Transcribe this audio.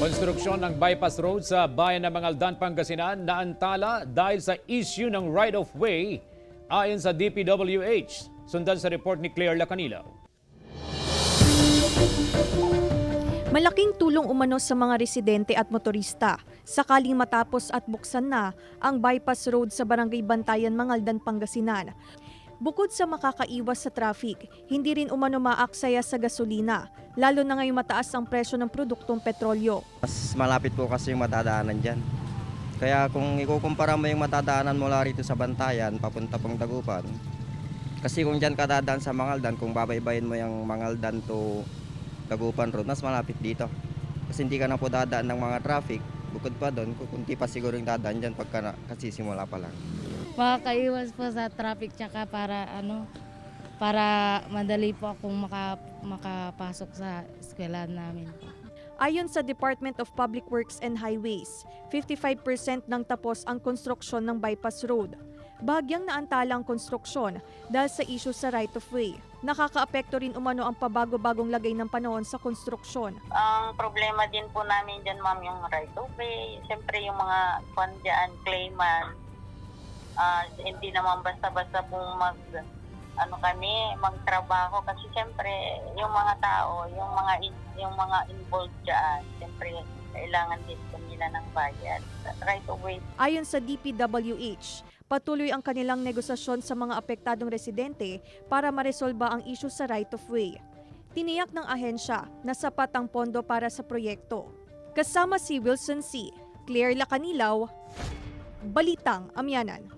Konstruksyon ng bypass road sa bayan ng Mangaldan, Pangasinan naantala dahil sa issue ng right-of-way ayon sa DPWH. Sundan sa report ni Claire Lacanilaw. Malaking tulong umano sa mga residente at motorista sakaling matapos at buksan na ang bypass road sa Barangay Bantayan, Mangaldan, Pangasinan. Bukod sa makakaiwas sa traffic, hindi rin umano maaksaya sa gasolina, lalo na ngayong mataas ang presyo ng produktong petrolyo. Mas malapit po kasi yung matadaanan dyan. Kaya kung ikukumpara mo yung matadaanan mula rito sa Bantayan, papunta pang Dagupan, kasi kung dyan ka dadaan sa Mangaldan, kung babaybayin mo yung Mangaldan to Dagupan Road, mas malapit dito. Kasi hindi ka na po dadaan ng mga traffic. Bukod pa doon, kunti pa siguro yung dadaan dyan kasi simula pa lang. Makakaiwas po sa traffic tsaka para madali po akong makapasok sa eskwelahan namin po. Ayon sa Department of Public Works and Highways, 55% nang tapos ang konstruksyon ng bypass road. Bahagyang naantala ang konstruksyon dahil sa issue sa right-of-way. Nakakaapekto rin umano ang pabago-bagong lagay ng panahon sa konstruksyon. Ang problema din po namin dyan, ma'am, yung right-of-way. Siyempre yung mga claimant, hindi naman basta-basta pong magtrabaho kasi siyempre yung mga tao, yung mga involved diyan, siyempre kailangan din po nila ng bayad. Right away. Ayon sa DPWH, patuloy ang kanilang negosasyon sa mga apektadong residente para maresolba ang issue sa right-of-way. Tiniyak ng ahensya na sapat ang pondo para sa proyekto. Kasama si Wilson C. Claire Lacanilaw, Balitang Amyanan.